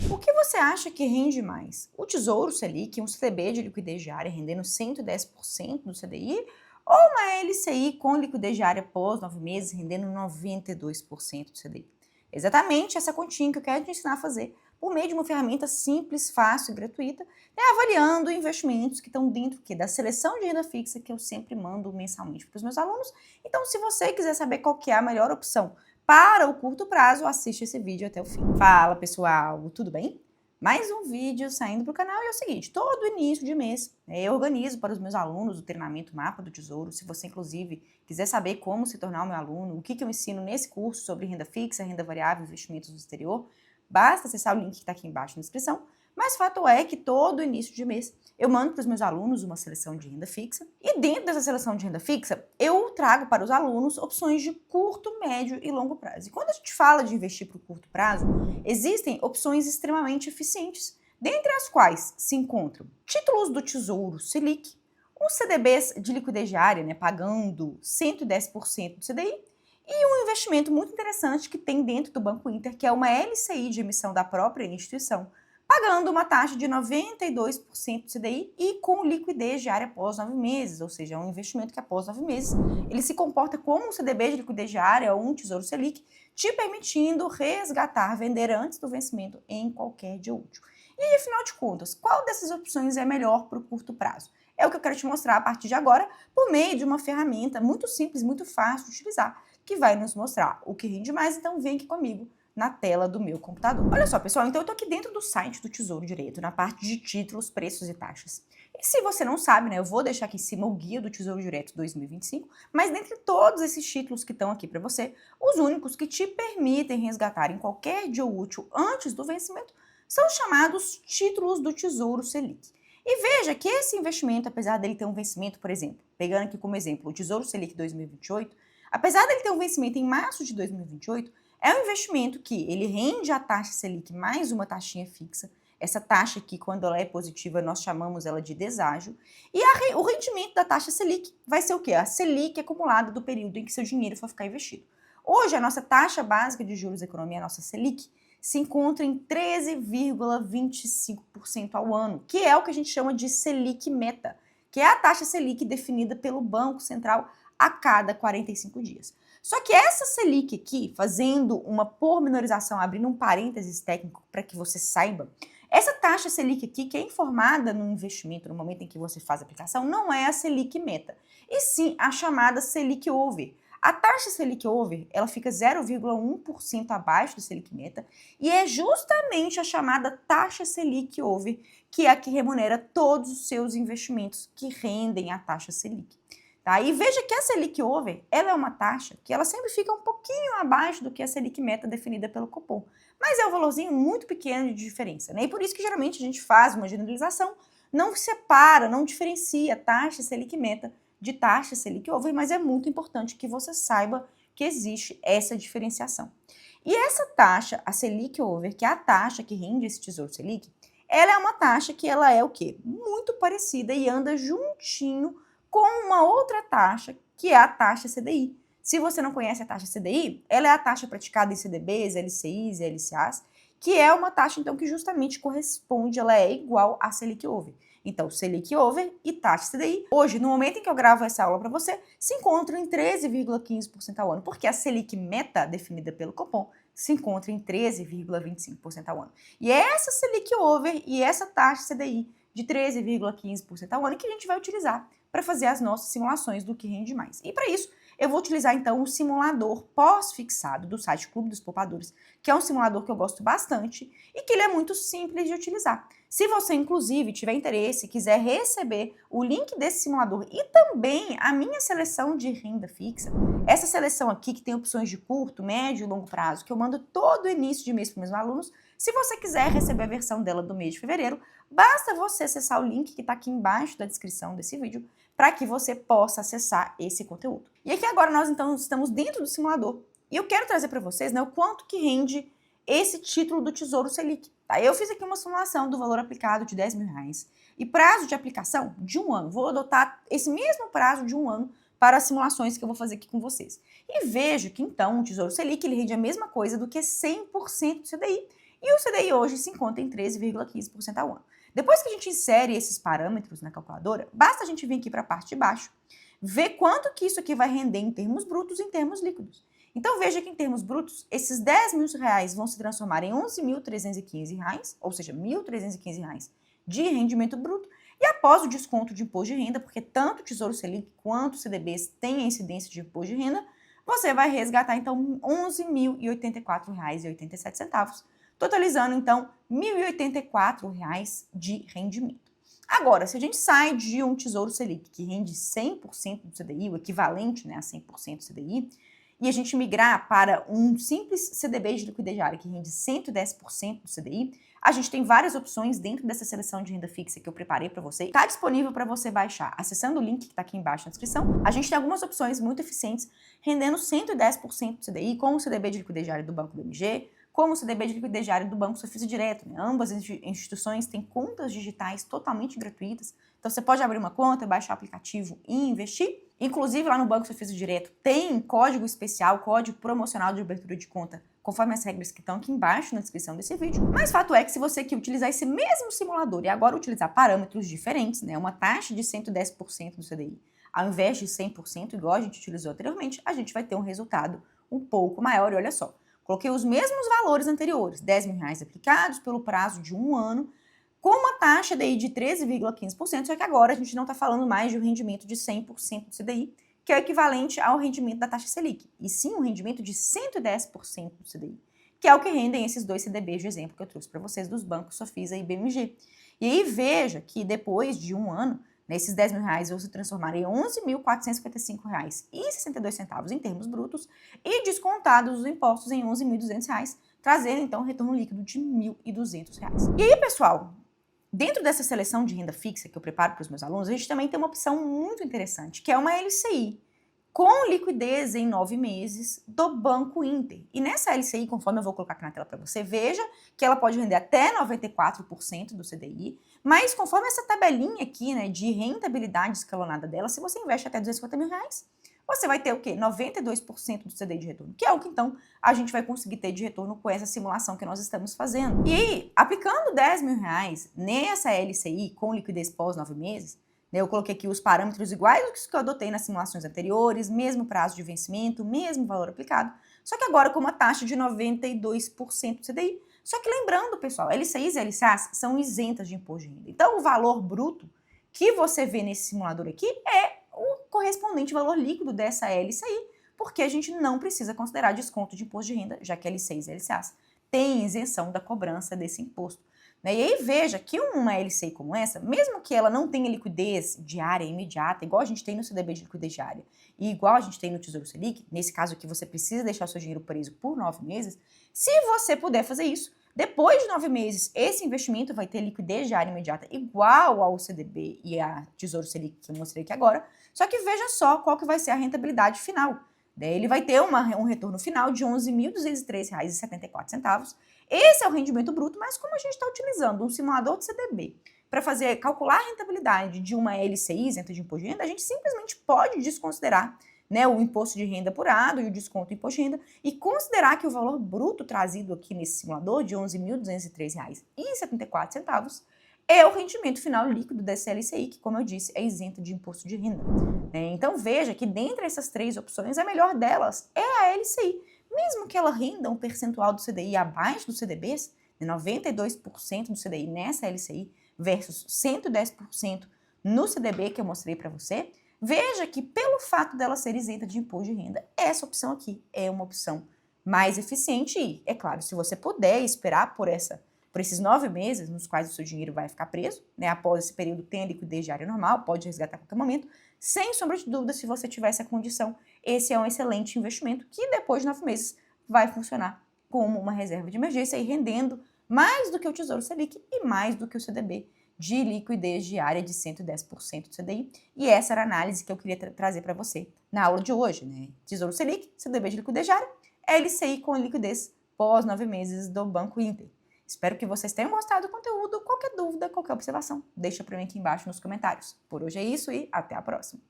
O que você acha que rende mais? O Tesouro Selic, um CDB de liquidez diária rendendo 110% do CDI, ou uma LCI com liquidez diária após 9 meses rendendo 92% do CDI? Exatamente essa continha que eu quero te ensinar a fazer por meio de uma ferramenta simples, fácil e gratuita, avaliando investimentos que estão dentro da seleção de renda fixa que eu sempre mando mensalmente para os meus alunos. Então, se você quiser saber qual que é a melhor opção para o curto prazo, assiste esse vídeo até o fim. Fala pessoal, tudo bem? Mais um vídeo saindo para o canal e é o seguinte, todo início de mês eu organizo para os meus alunos o treinamento Mapa do Tesouro. Se você inclusive quiser saber como se tornar o meu aluno, o que eu ensino nesse curso sobre renda fixa, renda variável, investimentos no exterior, basta acessar o link que está aqui embaixo na descrição. Mas fato é que todo início de mês eu mando para os meus alunos uma seleção de renda fixa e dentro dessa seleção de renda fixa eu trago para os alunos opções de curto, médio e longo prazo. E quando a gente fala de investir para o curto prazo, existem opções extremamente eficientes, dentre as quais se encontram títulos do Tesouro Selic, uns CDBs de liquidez diária, pagando 110% do CDI, e um investimento muito interessante que tem dentro do Banco Inter, que é uma LCI de emissão da própria instituição, pagando uma taxa de 92% do CDI e com liquidez diária após 9 meses, ou seja, é um investimento que após 9 meses ele se comporta como um CDB de liquidez diária ou um Tesouro Selic, te permitindo resgatar, vender antes do vencimento em qualquer dia útil. E aí, afinal de contas, qual dessas opções é melhor para o curto prazo? É o que eu quero te mostrar a partir de agora, por meio de uma ferramenta muito simples, muito fácil de utilizar, que vai nos mostrar o que rende mais, então vem aqui comigo na tela do meu computador. Olha só, pessoal, então eu tô aqui dentro do site do Tesouro Direto, na parte de títulos, preços e taxas. E se você não sabe, eu vou deixar aqui em cima o guia do Tesouro Direto 2025, mas dentre todos esses títulos que estão aqui para você, os únicos que te permitem resgatar em qualquer dia útil antes do vencimento são os chamados títulos do Tesouro Selic. E veja que esse investimento, apesar dele ter um vencimento, por exemplo, pegando aqui como exemplo o Tesouro Selic 2028, apesar dele ter um vencimento em março de 2028, é um investimento que ele rende a taxa Selic mais uma taxinha fixa. Essa taxa aqui, quando ela é positiva, nós chamamos ela de deságio. E o rendimento da taxa Selic vai ser o quê? A Selic acumulada do período em que seu dinheiro for ficar investido. Hoje, a nossa taxa básica de juros da economia, a nossa Selic, se encontra em 13,25% ao ano, que é o que a gente chama de Selic meta, que é a taxa Selic definida pelo Banco Central a cada 45 dias. Só que essa Selic aqui, fazendo uma pormenorização, abrindo um parênteses técnico para que você saiba, essa taxa Selic aqui, que é informada no investimento, no momento em que você faz a aplicação, não é a Selic meta, e sim a chamada Selic over. A taxa Selic over, ela fica 0,1% abaixo do Selic meta, e é justamente a chamada taxa Selic over que é a que remunera todos os seus investimentos que rendem a taxa Selic. Tá? E veja que a Selic over, ela é uma taxa que ela sempre fica um pouquinho abaixo do que a Selic meta definida pelo Copom, mas é um valorzinho muito pequeno de diferença, E por isso que geralmente a gente faz uma generalização, não separa, não diferencia taxa Selic meta de taxa Selic over, mas é muito importante que você saiba que existe essa diferenciação. E essa taxa, a Selic over, que é a taxa que rende esse Tesouro Selic, ela é uma taxa que ela é o quê? Muito parecida e anda juntinho com uma outra taxa, que é a taxa CDI. Se você não conhece a taxa CDI, ela é a taxa praticada em CDBs, LCIs e LCAs, que é uma taxa, então, que justamente corresponde, ela é igual à Selic over. Então, Selic over e taxa CDI, hoje, no momento em que eu gravo essa aula para você, se encontram em 13,15% ao ano, porque a Selic meta, definida pelo Copom, se encontra em 13,25% ao ano. E é essa Selic over e essa taxa CDI de 13,15% ao ano que a gente vai utilizar para fazer as nossas simulações do que rende mais. E para isso, eu vou utilizar então o simulador pós-fixado do site Clube dos Poupadores, que é um simulador que eu gosto bastante e que ele é muito simples de utilizar. Se você, inclusive, tiver interesse e quiser receber o link desse simulador e também a minha seleção de renda fixa, essa seleção aqui que tem opções de curto, médio e longo prazo, que eu mando todo início de mês para os meus alunos, se você quiser receber a versão dela do mês de fevereiro, basta você acessar o link que está aqui embaixo da descrição desse vídeo para que você possa acessar esse conteúdo. E aqui agora nós então estamos dentro do simulador e eu quero trazer para vocês o quanto que rende esse título do Tesouro Selic. Tá? Eu fiz aqui uma simulação do valor aplicado de R$10.000 e prazo de aplicação de 1 ano. Vou adotar esse mesmo prazo de 1 ano para as simulações que eu vou fazer aqui com vocês. E vejo que então o Tesouro Selic ele rende a mesma coisa do que 100% do CDI. E o CDI hoje se encontra em 13,15% ao ano. Depois que a gente insere esses parâmetros na calculadora, basta a gente vir aqui para a parte de baixo, ver quanto que isso aqui vai render em termos brutos e em termos líquidos. Então veja que em termos brutos, esses R$ 10.000 vão se transformar em R$ 11.315, ou seja, R$ 1.315 de rendimento bruto, e após o desconto de imposto de renda, porque tanto o Tesouro Selic quanto o CDBs têm a incidência de imposto de renda, você vai resgatar então R$ 11.084,87, totalizando então R$ 1.084 de rendimento. Agora, se a gente sai de um Tesouro Selic que rende 100% do CDI, o equivalente, né, a 100% do CDI, e a gente migrar para um simples CDB de liquidez diária que rende 110% do CDI, a gente tem várias opções dentro dessa seleção de renda fixa que eu preparei para você. Está disponível para você baixar. Acessando o link que está aqui embaixo na descrição, a gente tem algumas opções muito eficientes rendendo 110% do CDI, como o CDB de liquidez diária do Banco BMG, como o CDB de liquidez diária do Banco Sofisa Direto. Né? Ambas as instituições têm contas digitais totalmente gratuitas, então você pode abrir uma conta, baixar o aplicativo e investir. Inclusive, lá no Banco Sofisa Direto tem código especial, código promocional de abertura de conta, conforme as regras que estão aqui embaixo na descrição desse vídeo. Mas fato é que se você aqui utilizar esse mesmo simulador e agora utilizar parâmetros diferentes, né, uma taxa de 110% do CDI, ao invés de 100%, igual a gente utilizou anteriormente, a gente vai ter um resultado um pouco maior. E olha só, coloquei os mesmos valores anteriores, R$ 10.000 aplicados pelo prazo de 1 ano, com uma taxa daí de 13,15%, só que agora a gente não está falando mais de um rendimento de 100% do CDI, que é o equivalente ao rendimento da taxa Selic, e sim um rendimento de 110% do CDI, que é o que rendem esses dois CDBs de exemplo que eu trouxe para vocês dos bancos Sofisa e BMG. E aí veja que depois de 1 ano, esses R$ 10.000 vão se transformar em R$ 11.455,62 em termos brutos e descontados os impostos em R$ 11.200, trazendo então um retorno líquido de R$ 1.200. E aí, pessoal, dentro dessa seleção de renda fixa que eu preparo para os meus alunos, a gente também tem uma opção muito interessante, que é uma LCI, com liquidez em 9 meses do Banco Inter. E nessa LCI, conforme eu vou colocar aqui na tela para você, veja que ela pode render até 94% do CDI, mas conforme essa tabelinha aqui, né, de rentabilidade escalonada dela, se você investe até R$ 250.000, você vai ter o quê? 92% do CDI de retorno, que é o que então a gente vai conseguir ter de retorno com essa simulação que nós estamos fazendo. E aí, aplicando R$ 10.000 nessa LCI com liquidez pós 9 meses, eu coloquei aqui os parâmetros iguais aos que eu adotei nas simulações anteriores, mesmo prazo de vencimento, mesmo valor aplicado, só que agora com uma taxa de 92% do CDI. Só que lembrando, pessoal, LCIs e LCAs são isentas de imposto de renda. Então, o valor bruto que você vê nesse simulador aqui é o correspondente valor líquido dessa LCI, porque a gente não precisa considerar desconto de imposto de renda, já que LCIs e LCAs têm isenção da cobrança desse imposto. E aí veja que uma LCI como essa, mesmo que ela não tenha liquidez diária imediata, igual a gente tem no CDB de liquidez diária e igual a gente tem no Tesouro Selic, nesse caso aqui você precisa deixar o seu dinheiro preso por 9 meses, se você puder fazer isso, depois de 9 meses, esse investimento vai ter liquidez diária imediata igual ao CDB e a Tesouro Selic que eu mostrei aqui agora, só que veja só qual que vai ser a rentabilidade final. Daí ele vai ter um retorno final de R$ 11.203,74. Esse é o rendimento bruto, mas como a gente está utilizando um simulador de CDB para calcular a rentabilidade de uma LCI isenta de imposto de renda, a gente simplesmente pode desconsiderar, né, o imposto de renda apurado e o desconto do imposto de renda e considerar que o valor bruto trazido aqui nesse simulador de R$ 11.203,74 é o rendimento final líquido dessa LCI, que, como eu disse, é isenta de imposto de renda. Então veja que dentre essas 3 opções, a melhor delas é a LCI. Mesmo que ela renda um percentual do CDI abaixo dos CDBs, 92% do CDI nessa LCI versus 110% no CDB que eu mostrei para você, veja que pelo fato dela ser isenta de imposto de renda, essa opção aqui é uma opção mais eficiente e, é claro, se você puder esperar por esses 9 meses nos quais o seu dinheiro vai ficar preso, né, após esse período tem a liquidez diária normal, pode resgatar a qualquer momento, sem sombra de dúvida, se você tiver essa condição, esse é um excelente investimento que depois de 9 meses vai funcionar como uma reserva de emergência e rendendo mais do que o Tesouro Selic e mais do que o CDB de liquidez diária de 110% do CDI. E essa era a análise que eu queria trazer para você na aula de hoje, né? Tesouro Selic, CDB de liquidez diária, LCI com liquidez pós 9 meses do Banco Inter. Espero que vocês tenham gostado do conteúdo. Qualquer dúvida, qualquer observação, deixa para mim aqui embaixo nos comentários. Por hoje é isso e até a próxima.